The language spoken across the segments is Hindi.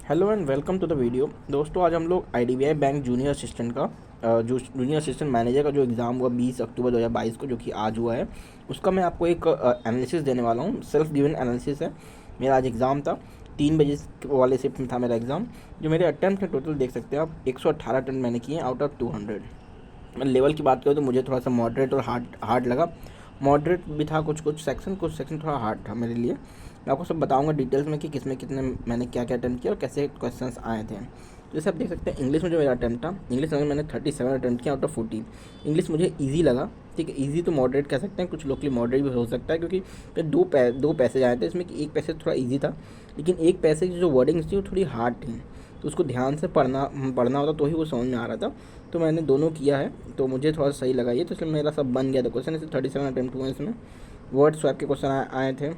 Hello and welcome to the video. दोस्तों, आज हम लोग आईडीबीआई बैंक जूनियर असिस्टेंट का जो जूनियर असिस्टेंट मैनेजर का जो एग्ज़ाम हुआ 20 अक्टूबर 2022 को, जो कि आज हुआ है, उसका मैं आपको एक एनालिसिस देने वाला हूँ। सेल्फ गिवन एनालिसिस है। मेरा आज एग्ज़ाम था, 3 बजे वाले शिफ्ट में था मेरा एग्ज़ाम। जो मेरे अटैम्प्ट है टोटल देख सकते हैं आप, 118 अटैम्प्ट मैंने किए आउट ऑफ 200। मैं लेवल की बात करूँ तो मुझे थोड़ा सा मॉडरेट और हार्ड हार्ड लगा। मॉडरेट भी था, कुछ सेक्शन थोड़ा हार्ड था मेरे लिए। मैं आपको सब बताऊंगा डिटेल्स में कि किसमें कितने मैंने क्या क्या अटैम्प्ट किया और कैसे क्वेश्चंस आए थे। तो जैसे आप देख सकते हैं, इंग्लिश में जो मेरा अटैम्प्ट था, इंग्लिश में मैंने 37 अटैम्प्ट किया आउट ऑफ 14। इंग्लिश मुझे ईजी लगा। ठीक है, ईजी तो मॉडरेट कह सकते हैं, कुछ लोग के लिए मॉडरेट भी हो सकता है, क्योंकि दो पैसेज आए थे इसमें कि एक पैसेज थोड़ा ईजी था, लेकिन एक पैसेज की जो वर्डिंग्स थी वो थोड़ी हार्ड थी, तो उसको ध्यान से पढ़ना होता तो ही वो समझ में आ रहा था। तो मैंने दोनों किया है, तो मुझे थोड़ा सही लगा ये, तो इसलिए मेरा सब बन गया था क्वेश्चन। इससे 37 अटैम्प्ट हुए इसमें। वर्ड स्वैप के क्वेश्चन आए थे।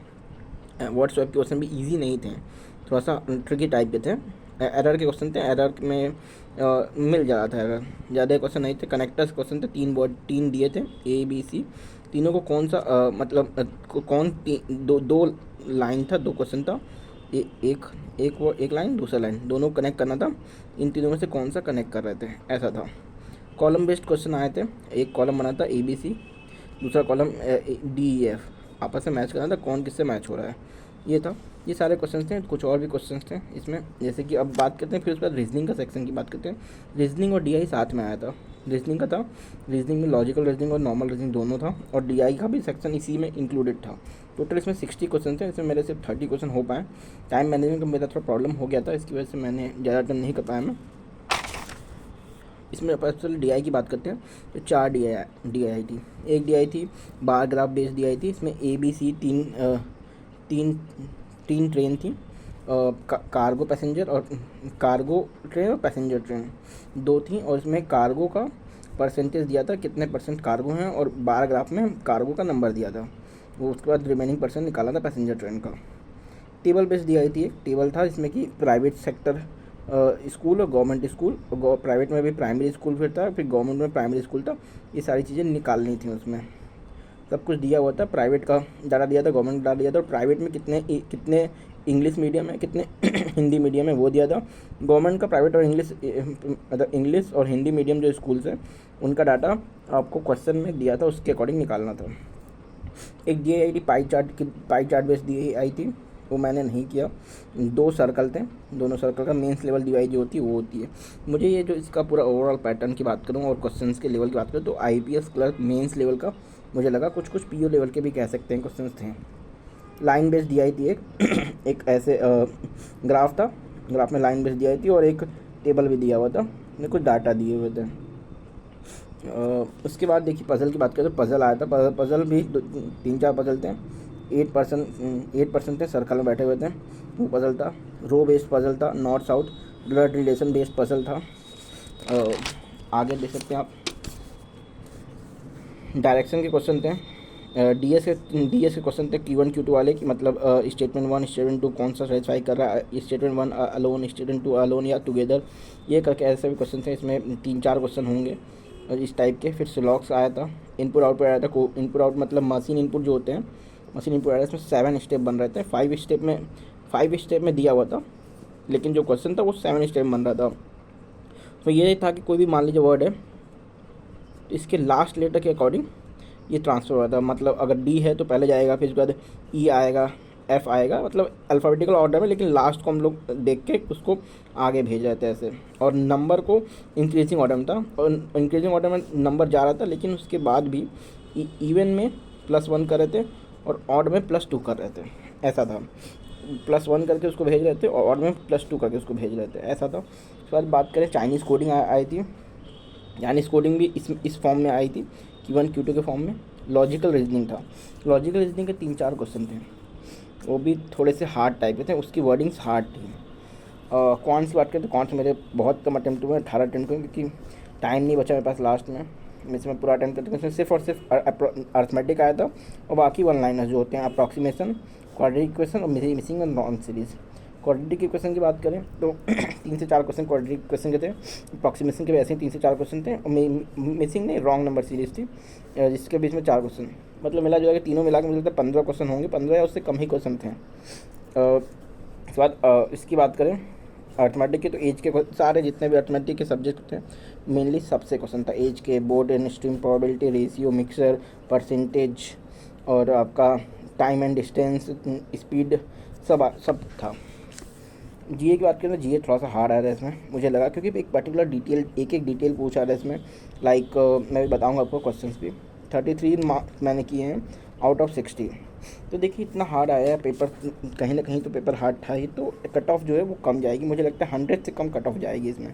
वर्ड स्वैप के क्वेश्चन भी इजी नहीं थे, थोड़ा सा ट्रिकी टाइप के थे। एरर के क्वेश्चन थे, एरर में मिल जा रहा था एरर, ज़्यादा क्वेश्चन नहीं थे। कनेक्टर्स क्वेश्चन थे, 3 दिए थे, ए बी सी। तीनों को कौन सा दो लाइन था, 2 क्वेश्चन था। एक एक लाइन, दूसरा लाइन, दोनों कनेक्ट करना था। इन तीनों में से कौन सा कनेक्ट कर रहे थे, ऐसा था। कॉलम बेस्ड क्वेश्चन आए थे। एक कॉलम बना था ए बी सी, दूसरा कॉलम डी ई एफ, आपस में मैच करना था कौन किससे मैच हो रहा है, ये था। ये सारे क्वेश्चन थे, कुछ और भी क्वेश्चन थे इसमें, जैसे कि अब बात करते हैं, फिर उसके बाद रीजनिंग का सेक्शन की बात करते हैं। रीजनिंग और डीआई साथ में आया था। रीजनिंग का था, रीजनिंग में लॉजिकल रीजनिंग और नॉर्मल रीजनिंग दोनों था, और डीआई का भी सेक्शन इसी में इंक्लूडेड था। टोटल इसमें 60 क्वेश्चन थे, इसमें मेरे सिर्फ 30 क्वेश्चन हो पाए। टाइम मैनेजमेंट का मेरा थोड़ा प्रॉब्लम हो गया था, इसकी वजह से मैंने ज़्यादा टाइम नहीं कर पाया मैं इसमें। चलो डी आई की बात करते हैं। तो 4 डी आई थी। एक डी आई थी bar graph based D I थी। इसमें ए बी सी तीन तीन ट्रेन थी, कार्गो पैसेंजर और कार्गो ट्रेन और पैसेंजर ट्रेन दो थी, और इसमें कार्गो का परसेंटेज दिया था, कितने परसेंट कार्गो हैं, और बार ग्राफ में कार्गो का नंबर दिया था। वो उसके बाद रिमेनिंग परसेंट निकाला था पैसेंजर ट्रेन का। टेबल बेस्ड दी आई थी। एक टेबल था जिसमें कि प्राइवेट सेक्टर स्कूल और गवर्नमेंट स्कूल, प्राइवेट में भी प्राइमरी स्कूल फिर था, फिर गवर्नमेंट में प्राइमरी स्कूल था। ये सारी चीज़ें निकालनी थी उसमें। सब कुछ दिया हुआ था, प्राइवेट का डाटा दिया था, गवर्नमेंट का डाटा दिया था, और प्राइवेट में कितने कितने इंग्लिश मीडियम है, कितने हिंदी मीडियम है, वो दिया था। गवर्नमेंट का प्राइवेट और इंग्लिश, मतलब इंग्लिश और हिंदी मीडियम जो स्कूल्स हैं, उनका डाटा आपको क्वेश्चन में दिया था, उसके अकॉर्डिंग निकालना था। एक डी आई थी पाई चार्ट बेस्ड दी आई थी, वो मैंने नहीं किया। 2 सर्कल थे, दोनों सर्कल का मेंस लेवल डी जो होती है वो होती है। मुझे ये जो इसका पूरा ओवरऑल पैटर्न की बात करूँ और क्वेश्चंस के लेवल की बात करूँ, तो आईपीएस क्लर्क मेंस लेवल का मुझे लगा। कुछ पीओ लेवल के भी कह सकते हैं क्वेश्चंस थे। लाइन बेस्ड डी आई थी एक एक ऐसे ग्राफ था, ग्राफ में लाइन बेस्ड डी आई थी, और एक टेबल भी दिया हुआ था, कुछ डाटा दिए हुए थे। उसके बाद देखिए पज़ल की बात करें तो पज़ल आया था। पज़ल भी 3-4 पज़ल थे। 8% थे, सर्कल में बैठे हुए थे, वो पज़ल था। रो बेस्ड पज़ल था, north south blood relation based puzzle था। आगे देख सकते हैं आप, डायरेक्शन के क्वेश्चन थे। डीएस के क्वेश्चन थे Q1 Q2 वाले, की मतलब स्टेटमेंट 1 स्टेटमेंट 2 कौन सा सेटिस्फाई कर रहा है, स्टेटमेंट 1 अलोन, स्टेटमेंट 2 अलोन या टुगेदर, ये करके ऐसे भी क्वेश्चन थे। इसमें 3-4 क्वेश्चन होंगे और इस टाइप के। फिर सिलॉक्स आया था, इनपुट आउटपुट आया था। इनपुट आउट मतलब मशीन इनपुट जो होते हैं, मशीन इनपुट आया था। इसमें 7 स्टेप बन रहे थे। 5 स्टेप में दिया हुआ था, लेकिन जो क्वेश्चन था वो 7 स्टेप बन रहा था। तो ये था कि कोई भी मान लीजिए वर्ड है, तो इसके लास्ट लेटर के अकॉर्डिंग ये ट्रांसफ़र हुआ था। मतलब अगर डी है तो पहले जाएगा, फिर उसके बाद ई आएगा, एफ आएगा, मतलब अल्फ़ाबेटिकल ऑर्डर में, लेकिन लास्ट को हम लोग देख के उसको आगे भेज रहे थे ऐसे। और नंबर को इंक्रीजिंग ऑर्डर में था, और इंक्रीजिंग ऑर्डर में नंबर जा रहा था, लेकिन उसके बाद भी इवन में +1 कर रहे थे और ऑड में +2 कर रहे थे, ऐसा था। +1 करके उसको भेज रहे थे और ऑड में +2 करके उसको भेज रहे थे, ऐसा था। उसके बाद बात करें, चाइनीज़ कोडिंग आई थी। चाइनीज़ कोडिंग भी इस फॉर्म में आई थन Q1 Q2 के फॉर्म में। लॉजिकल रीजनिंग था। लॉजिकल रीजनिंग के 3-4 क्वेश्चन थे, वो भी थोड़े से हार्ड टाइप के थे, उसकी वर्डिंग्स हार्ड थी। कौन सी बात करें तो कौन से मेरे बहुत कम अटैम्प्ट हुए, 18 अटैम्प्ट हुए, क्योंकि टाइम नहीं बचा मेरे पास लास्ट में। मैं पूरा अटैम्प्ट करता हूँ। इसमें सिर्फ और सिर्फ अर्थमेटिक आया था, और बाकी 1 लाइनर जो होते हैं, अप्रॉक्सीमेशन, क्वाड्रेटिक इक्वेशन और मिसिंग और नॉन सीरीज़। क्वाड्रेटिक इक्वेशन की बात करें तो 3 से 4 क्वेश्चन क्वाड्रेटिक इक्वेशन के थे। अप्रॉक्सीमेशन के वैसे ही 3 से 4 क्वेश्चन थे, और मिसिंग नहीं, रॉन्ग नंबर सीरीज़ थी, जिसके बीच में 4 क्वेश्चन। मतलब मिला जो है कि तीनों मिला के मुझे लगता है 15 क्वेश्चन होंगे, 15 या उससे कम ही क्वेश्चन थे। इसके बाद इसकी बात करें अर्थमेटिक के तो एज के सारे जितने भी अर्थमेटिक के सब्जेक्ट थे मेनली सबसे क्वेश्चन था एज के, board and stream, probability, ratio, mixer, percentage और आपका टाइम एंड डिस्टेंस, स्पीड, सब था। जीए की बात करें तो जीए थोड़ा सा हार्ड आ रहा है इसमें मुझे लगा, क्योंकि एक पर्टिकुलर डिटेल एक डिटेल पूछा रहा है इसमें। लाइक मैं भी बताऊंगा आपको क्वेश्चंस भी। 33 मार्क्स मैंने किए हैं आउट ऑफ 60। तो देखिए इतना हार्ड आया है पेपर, कहीं ना कहीं तो पेपर हार्ड था ही, तो कट ऑफ जो है वो कम जाएगी, मुझे लगता है 100 से कम कट ऑफ जाएगी इसमें।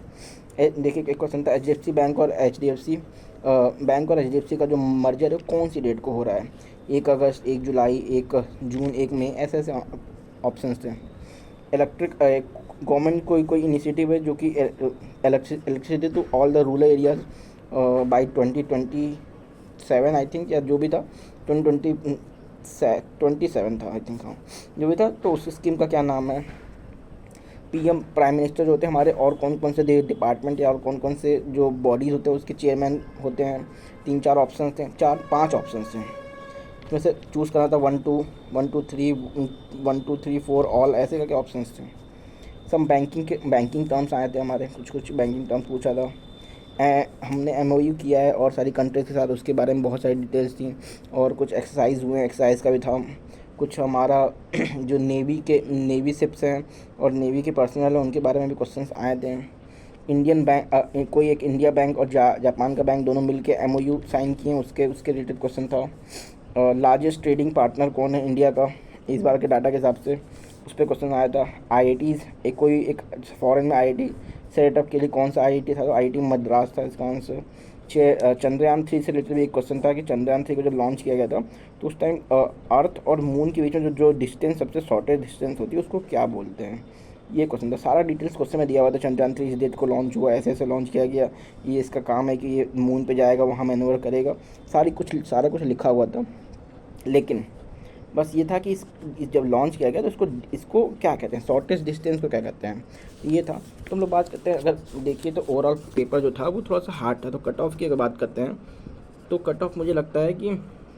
देखिए एक क्वेश्चन था HDFC बैंक और HDFC बैंक और HDFC का जो मर्जर है कौन सी डेट को हो रहा है, 1 अगस्त, 1 जुलाई, 1 जून, 1 मई, ऐसे ऐसे ऑप्शन थे। इलेक्ट्रिक गवर्नमेंट कोई इनिशिएटिव है जो कि electricity to all the rural areas by 2027 I think, या जो भी था 2027 था आई थिंक, हाँ जो भी था। तो उस स्कीम का क्या नाम है? PM प्राइम मिनिस्टर जो होते हैं हमारे, और कौन कौन से डिपार्टमेंट या और कौन कौन से जो बॉडीज़ होते हैं उसके चेयरमैन होते हैं। 3-4 ऑप्शन थे, 4-5 ऑप्शन थे, इसमें से चूज़ करना था 1 2 3 4 ऑल, ऐसे करके ऑप्शन थे। सब बैंकिंग टर्म्स आए थे हमारे, कुछ बैंकिंग टर्म्स पूछा था। हमने MOU किया है और सारी कंट्रीज के साथ, उसके बारे में बहुत सारी डिटेल्स थी। और कुछ एक्सरसाइज हुए, एक्सरसाइज का भी था। कुछ हमारा जो नेवी शिप्स हैं और नेवी के पर्सनल हैं उनके बारे में भी क्वेश्चंस आए थे। इंडियन बैंक, कोई एक इंडिया बैंक और जापान का बैंक दोनों मिलके MOU साइन किए हैं, उसके रिलेटेड क्वेश्चन था। लार्जेस्ट ट्रेडिंग पार्टनर कौन है इंडिया का इस बार के डाटा के हिसाब से, उस पर क्वेश्चन आया था। IITs, कोई एक फॉरेन में IIT सेटअप के लिए कौन सा IIT था, तो IIT मद्रास था इसका आंसर। चंद्रयान 3 से रिलेटेड भी एक क्वेश्चन था कि चंद्रयान 3 को जब लॉन्च किया गया था तो उस टाइम अर्थ और मून के बीच में जो डिस्टेंस सबसे शॉर्टेस्ट डिस्टेंस होती है उसको क्या बोलते हैं, ये क्वेश्चन था। सारा डिटेल्स क्वेश्चन में दिया हुआ था। चंद्रयान 3 इस डेट को लॉन्च हुआ, ऐसे लॉन्च किया गया, ये इसका काम है कि ये मून पे जाएगा, वहाँ मैनूवर करेगा, सारा कुछ लिखा हुआ था। लेकिन बस ये था कि जब लॉन्च किया गया तो इसको क्या कहते हैं, शॉर्टेस्ट डिस्टेंस को क्या कहते हैं, ये था। तो हम लोग बात करते हैं, अगर देखिए तो ओवरऑल पेपर जो था वो थोड़ा सा हार्ड था। तो कट ऑफ की अगर बात करते हैं तो कट ऑफ मुझे लगता है कि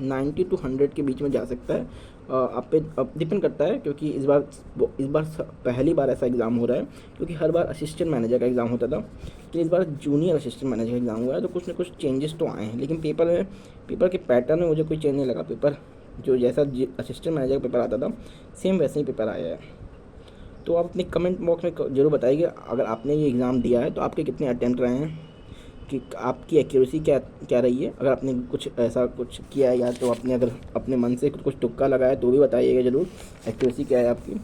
90 to 100 के बीच में जा सकता है। आप पे डिपेंड करता है, क्योंकि इस बार पहली बार ऐसा एग्ज़ाम हो रहा है, क्योंकि हर बार असिस्टेंट मैनेजर का एग्ज़ाम होता था, लेकिन इस बार जूनियर असिस्टेंट मैनेजर का एग्ज़ाम हुआ है। तो कुछ ना कुछ चेंजेस तो आए हैं, लेकिन पेपर के पैटर्न में मुझे कोई चेंज नहीं लगा। पेपर जो जैसा असिस्टेंट मैनेजर का पेपर आता था सेम वैसे ही पेपर आया है। तो आप अपने कमेंट बॉक्स में ज़रूर बताइए अगर आपने ये एग्ज़ाम दिया है तो आपके कितने अटैम्प्ट रहे हैं, कि आपकी एक्यूरेसी क्या रही है। अगर आपने कुछ ऐसा कुछ किया है या तो आपने अगर अपने मन से कुछ तुक्का लगाया तो भी बताइएगा ज़रूर एक्यूरेसी क्या है आपकी।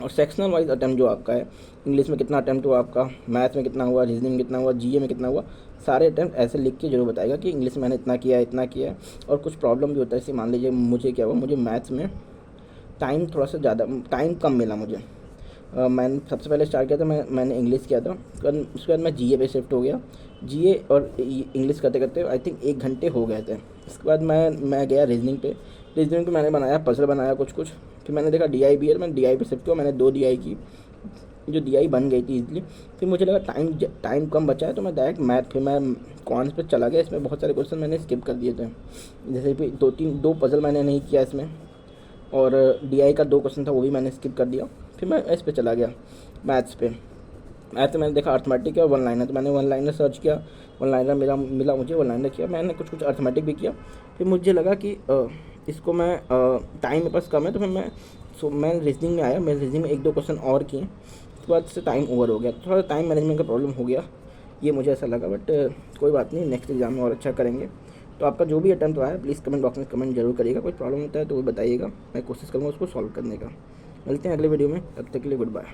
और सेक्शनल वाइज अटैम्प्ट जो आपका है, इंग्लिश में कितना अटैम्प्ट हुआ आपका, मैथ में कितना हुआ, रीजनिंग में कितना हुआ, GA में कितना हुआ, सारे अटैम्प्ट ऐसे लिख के जरूर बताएगा कि इंग्लिश में मैंने इतना किया। और कुछ प्रॉब्लम भी होता है, जैसे मान लीजिए मुझे क्या हुआ, मुझे मैथ्स में टाइम थोड़ा सा ज़्यादा टाइम कम मिला मुझे। मैंने सबसे पहले स्टार्ट किया था, मैंने इंग्लिश किया था, उसके बाद मैं GA पे शिफ्ट हो गया। GA और इंग्लिश करते करते आई थिंक 1 घंटे हो गए थे। इसके बाद मैं गया रीजनिंग पे मैंने बनाया, पजल बनाया कुछ फिर मैंने देखा DI भी है, मैंने DI पे शिफ्ट हुआ, मैंने 2 DI की, जो DI बन गई थी इजीली। फिर मुझे लगा टाइम कम बचा है तो मैं डायरेक्ट मैथ, फिर मैं कॉन्स पे चला गया। इसमें बहुत सारे क्वेश्चन मैंने स्किप कर दिए थे, जैसे कि 2 पजल मैंने नहीं किया इसमें, और DI का 2 क्वेश्चन था वो भी मैंने स्किप कर दिया। फिर मैं इस पे चला गया मैथ्स पे। मैथ में मैंने देखा अर्थमेटिक है और वन लाइनर, तो मैंने वन लाइनर सर्च किया, वन लाइनर मिला मुझे, वन लाइनर किया, मैंने कुछ अर्थमेटिक भी किया। फिर मुझे लगा कि इसको मैं टाइम मेरे पास कम है, तो फिर मैं रीजनिंग में आया, मैंने रीजनिंग में 1-2 क्वेश्चन और किए, उसके बाद से टाइम ओवर हो गया। तो थोड़ा टाइम मैनेजमेंट का प्रॉब्लम हो गया, ये मुझे ऐसा लगा, बट कोई बात नहीं, नेक्स्ट एग्जाम में और अच्छा करेंगे। तो आपका जो भी अटैम्प्ट रहा है प्लीज़ कमेंट बॉक्स में कमेंट जरूर करिएगा, कोई प्रॉब्लम होता है तो वो बताइएगा, मैं कोशिश करूँगा उसको सॉल्व करने का। मिलते हैं अगले वीडियो में, तब तक के लिए गुड बाय।